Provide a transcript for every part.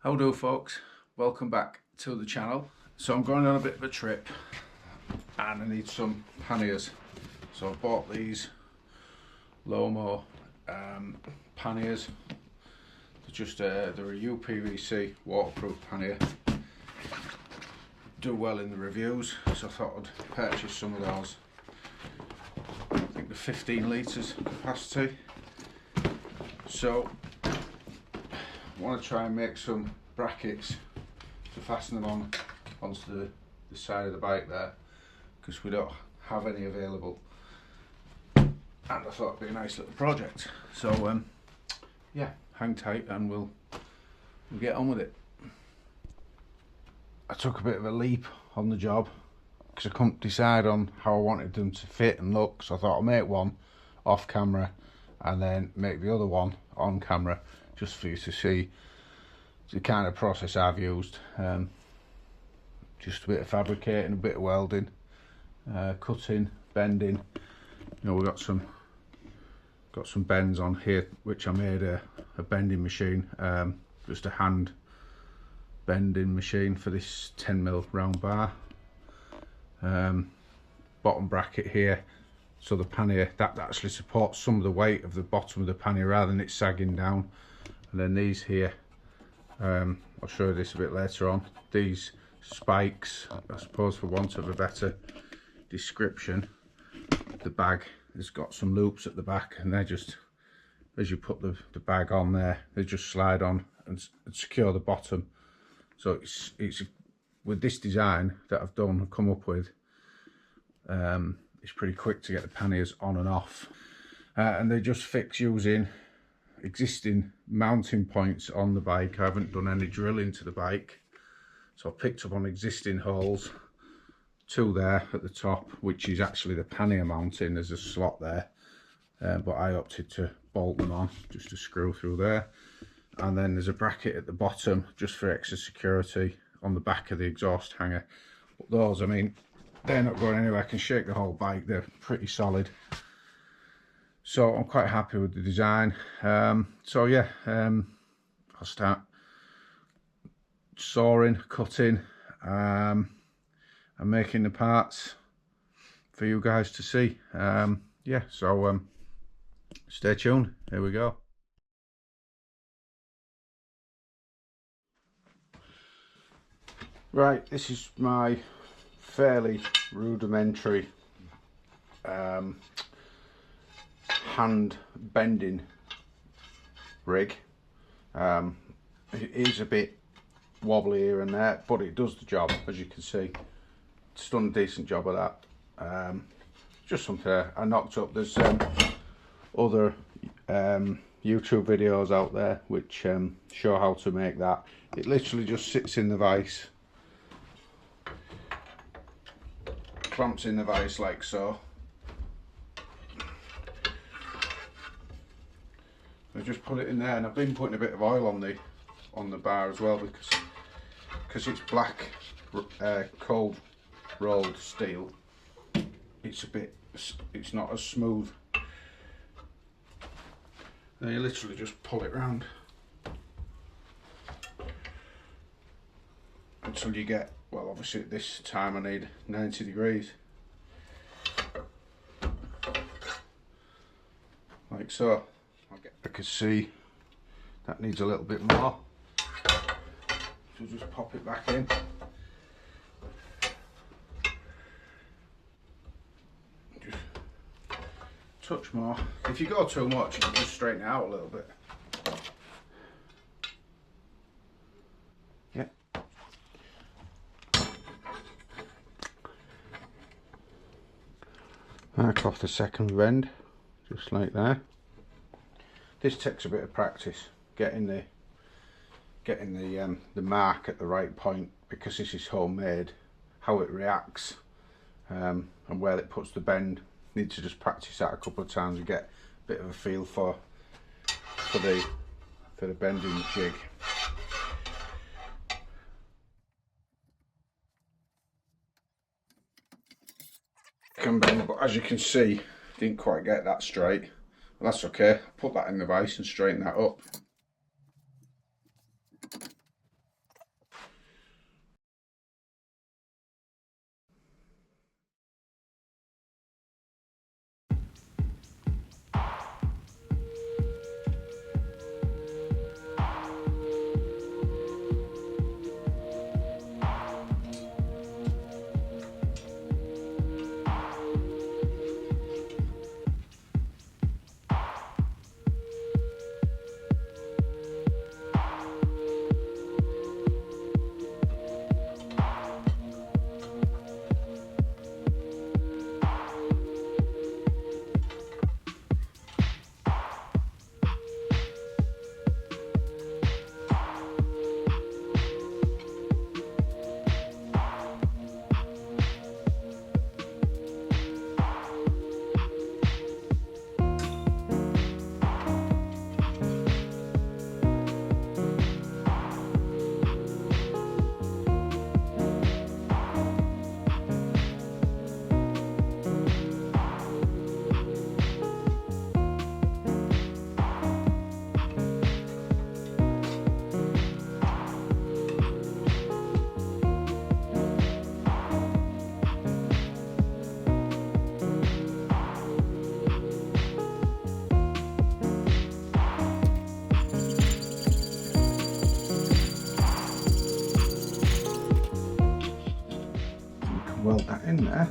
How do, folks? Welcome back to the channel. So I'm going on a bit of a trip and I need some panniers. So I bought these Lomo panniers. They're a UPVC waterproof pannier. Do well in the reviews, so I thought I'd purchase some of those. I think they're 15 litres capacity. So I want to try and make some brackets to fasten them onto the side of the bike there, because we don't have any available, and I thought it'd be a nice little project. So yeah, hang tight and we'll get on with it. I took a bit of a leap on the job because I couldn't decide on how I wanted them to fit and look, so I thought I'll make one off camera and then make the other one on camera, just for you to see the kind of process I've used. Just a bit of fabricating, a bit of welding, cutting, bending. You know, we've got some bends on here which I made a bending machine, just a hand bending machine for this 10mm round bar. Bottom bracket here, so the pannier that actually supports some of the weight of the bottom of the pannier rather than it sagging down. And then these here, I'll show you this a bit later on, these spikes, I suppose for want of a better description. The bag has got some loops at the back, and they're just, as you put the bag on there, they just slide on and secure the bottom. So it's with this design that I've come up with, it's pretty quick to get the panniers on and off, and they just fix using existing mounting points on the bike. I haven't done any drilling to the bike, so I've picked up on existing holes, two there at the top, which is actually the pannier mounting. There's a slot there, but I opted to bolt them on, just to screw through there. And then there's a bracket at the bottom just for extra security on the back of the exhaust hanger. But those, I mean, they're not going anywhere. I can shake the whole bike, they're pretty solid. So I'm quite happy with the design. So yeah, I'll start sawing, cutting, and making the parts for you guys to see. Yeah, so stay tuned. Here we go. Right, this is my fairly rudimentary hand bending rig. It is a bit wobbly here and there, but it does the job, as you can see. It's done a decent job of that. Just something I knocked up. There's other YouTube videos out there which show how to make that. It literally just sits in the vise, clamps in the vise like so. I just put it in there, and I've been putting a bit of oil on the bar as well, because it's black cold rolled steel. It's not as smooth. Then you literally just pull it round until you get, well, obviously at this time I need 90 degrees, like so. I can see that needs a little bit more, so just pop it back in. Just touch more. If you go too much, you can just straighten it out a little bit. Yeah. Mark off the second bend, just like that. This takes a bit of practice, getting the mark at the right point, because this is homemade. How it reacts and where it puts the bend, need to just practice that a couple of times and get a bit of a feel for the bending jig. Can bend, but as you can see, didn't quite get that straight. Well, that's okay. Put that in the vise and straighten that up. weld that in there.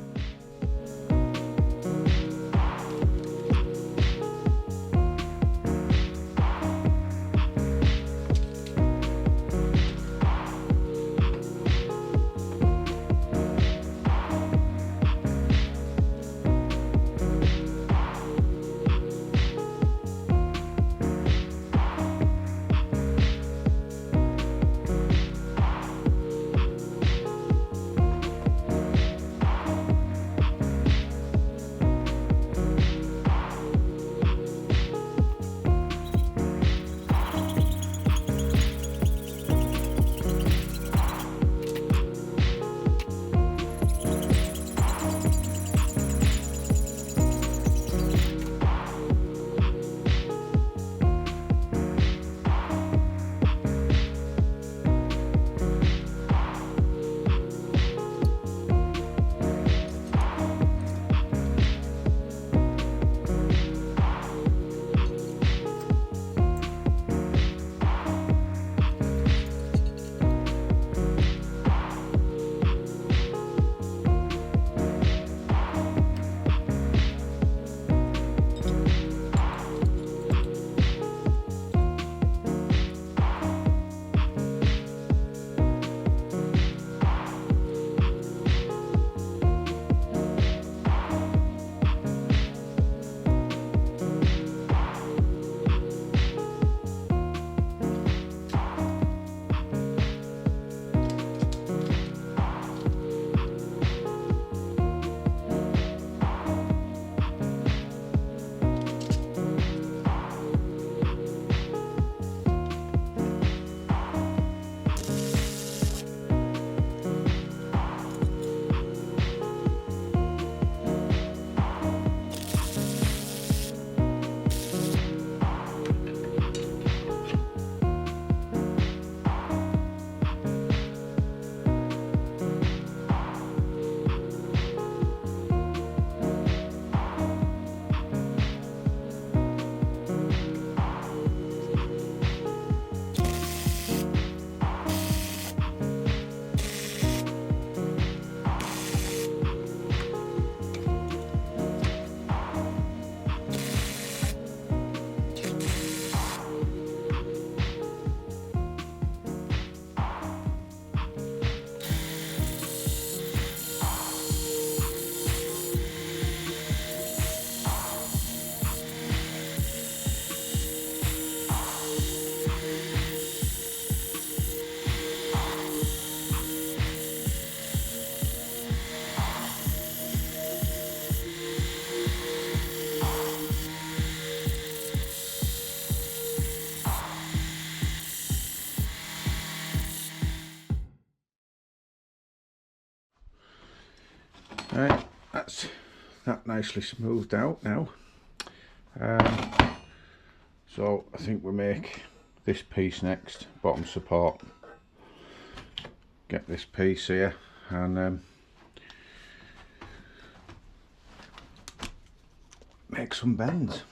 Right, that's that nicely smoothed out now. So I think we make this piece next, bottom support. Get this piece here and make some bends.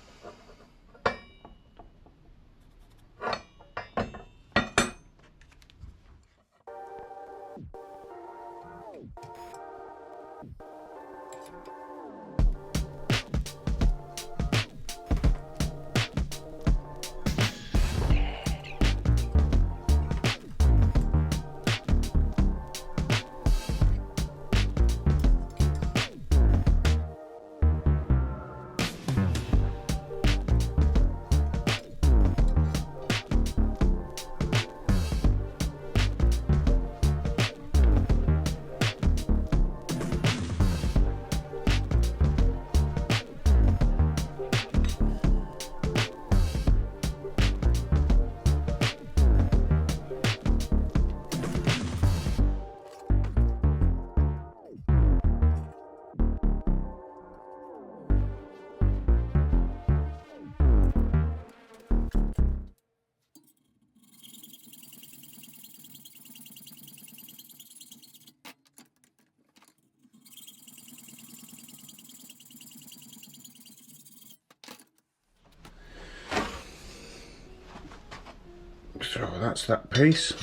So that's that piece,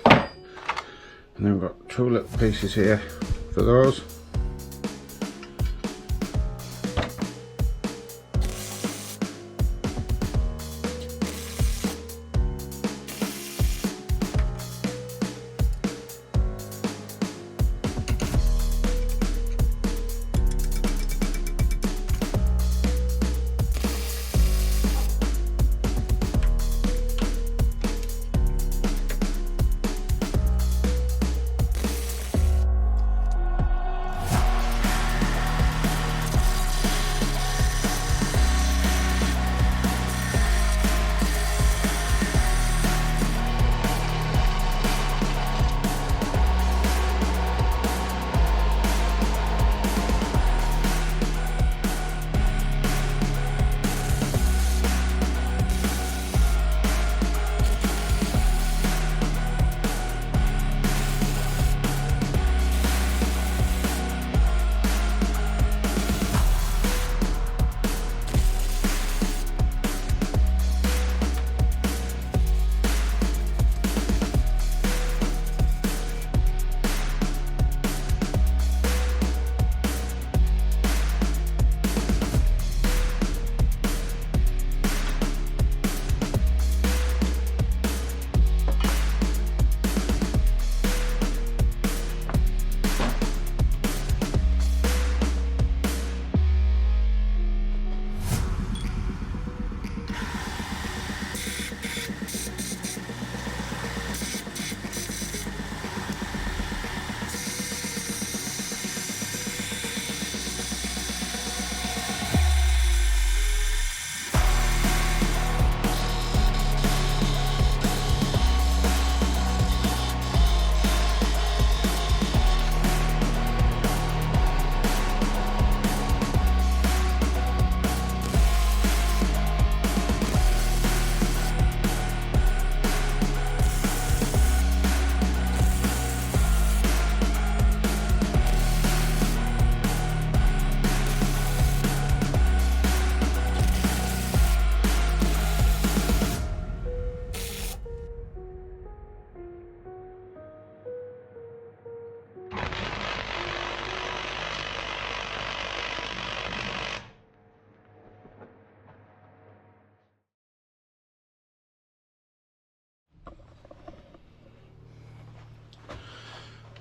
and then we've got two little pieces here for those.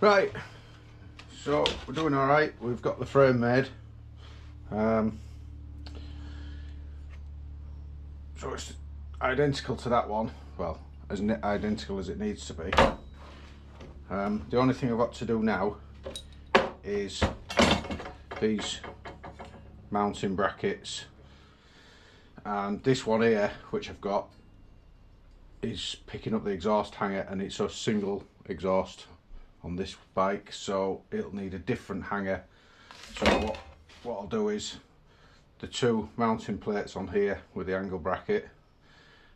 Right, so we're doing all right. We've got the frame made. So it's identical to that one. Well, as identical as it needs to be. The only thing I've got to do now is these mounting brackets, and this one here, which I've got, is picking up the exhaust hanger, and it's a single exhaust on this bike, so it'll need a different hanger. So what I'll do is the two mounting plates on here with the angle bracket,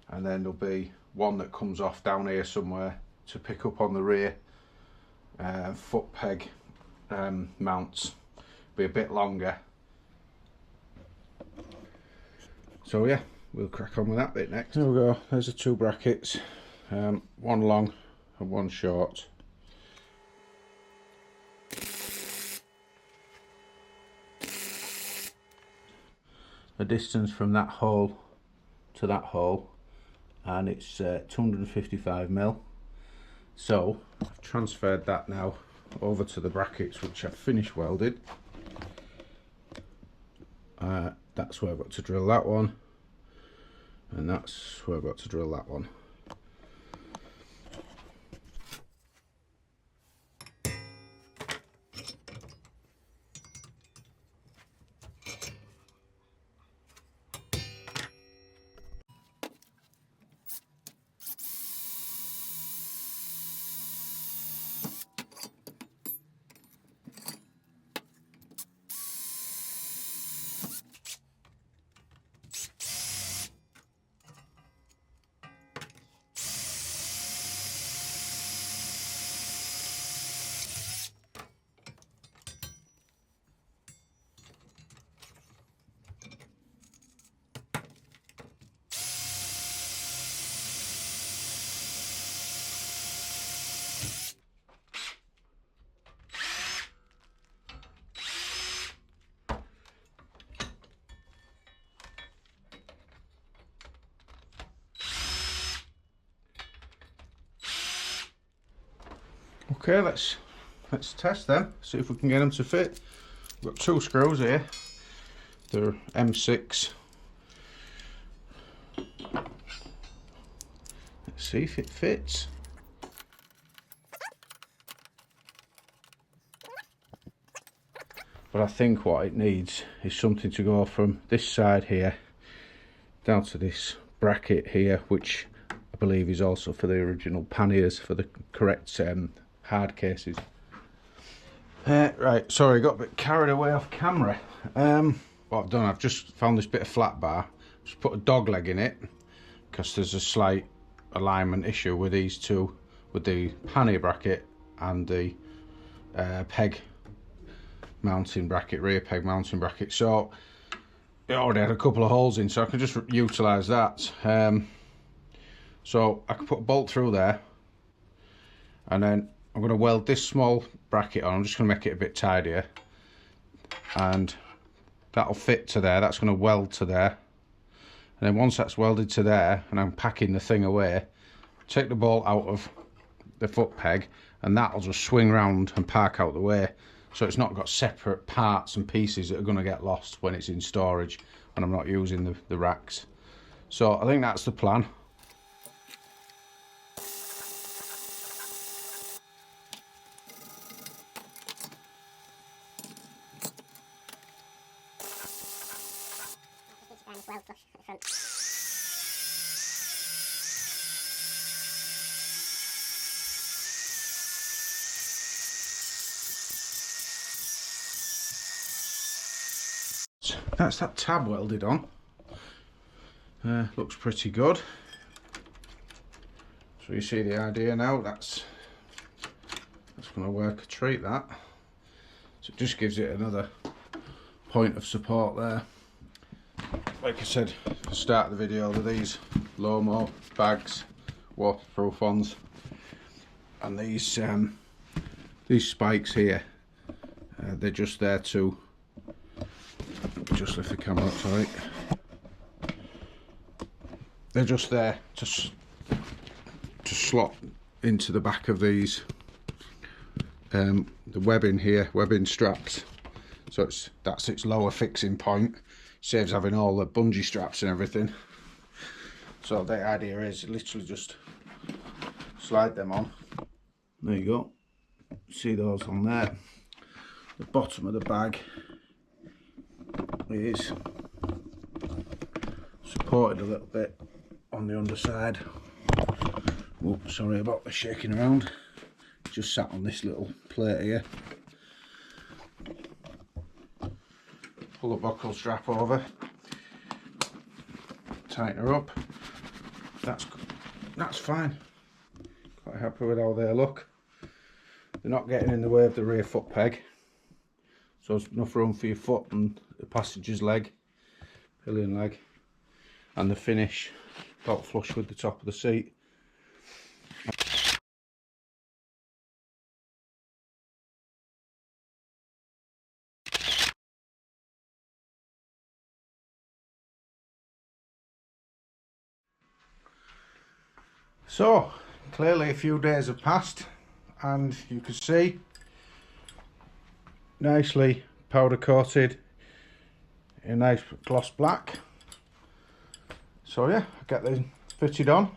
and then there'll be one that comes off down here somewhere to pick up on the rear foot peg mounts. Be a bit longer. So yeah, we'll crack on with that bit next. There we go, there's the two brackets, one long and one short. The distance from that hole to that hole, and it's 255mm. So I've transferred that now over to the brackets, which I've finished welded. That's where I've got to drill that one, and that's where I've got to drill that one. Okay, let's test them, see if we can get them to fit. We've got 2 screws here. They're M6. Let's see if it fits. But I think what it needs is something to go from this side here down to this bracket here, which I believe is also for the original panniers, for the correct hard cases. Right, sorry, got a bit carried away off camera. What I've done, I've just found this bit of flat bar, just put a dog leg in it, because there's a slight alignment issue with these two, with the pannier bracket and the peg mounting bracket, rear peg mounting bracket. So it already had a couple of holes in, so I can just utilise that. So I can put a bolt through there, and then I'm going to weld this small bracket on. I'm just going to make it a bit tidier, and that'll fit to there. That's going to weld to there, and then once that's welded to there and I'm packing the thing away, take the bolt out of the foot peg, and that'll just swing round and park out the way, so it's not got separate parts and pieces that are going to get lost when it's in storage when I'm not using the racks. So I think that's the plan. That's that tab welded on. Looks pretty good. So you see the idea now. That's going to work a treat, that. So it just gives it another point of support there. Like I said at the start of the video, with these Lomo bags, waterproof ones, and these spikes here, they're just there to just lift the camera up, sorry. They're just there to slot into the back of these the webbing here, webbing straps. So that's its lower fixing point. Saves having all the bungee straps and everything. So the idea is literally just slide them on. There you go. See those on there. The bottom of the bag is supported a little bit on the underside. Oh, sorry about the shaking around. Just sat on this little plate here. Pull the buckle strap over, tighten her up. That's fine. Quite happy with how they look. They're not getting in the way of the rear foot peg, so there's enough room for your foot and the passenger's leg, pillion leg, and the finish about flush with the top of the seat. So clearly a few days have passed, and you can see nicely powder coated in a nice gloss black. So yeah, I'll get them fitted on.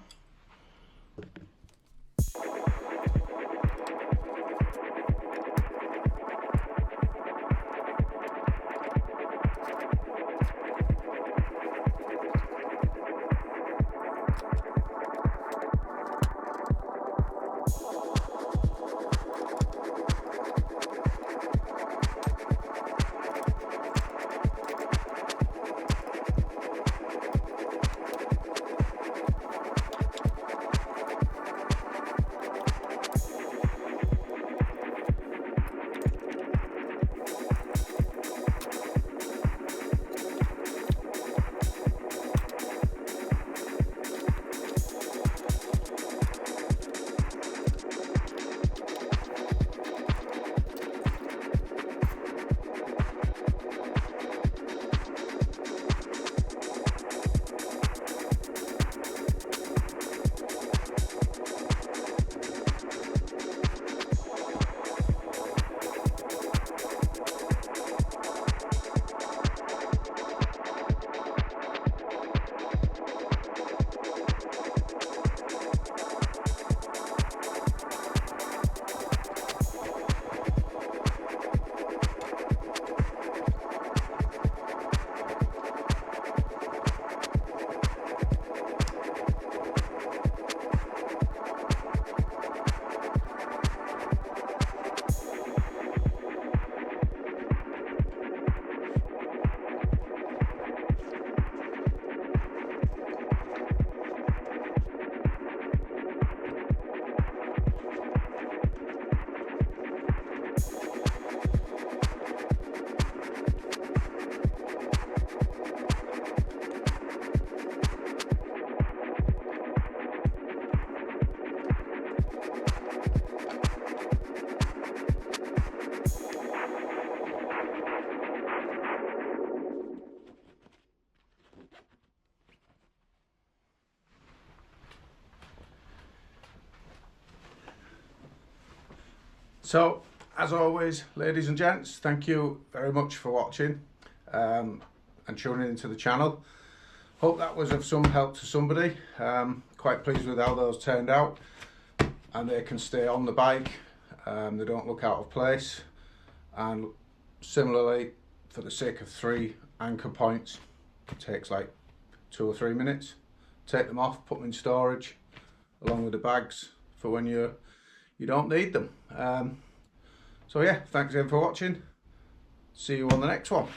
So as always, ladies and gents, thank you very much for watching and tuning into the channel. Hope that was of some help to somebody. Quite pleased with how those turned out, and they can stay on the bike. They don't look out of place, and similarly, for the sake of 3 anchor points, it takes like 2 or 3 minutes. Take them off, put them in storage along with the bags for when you don't need them. So yeah, thanks again for watching. See you on the next one.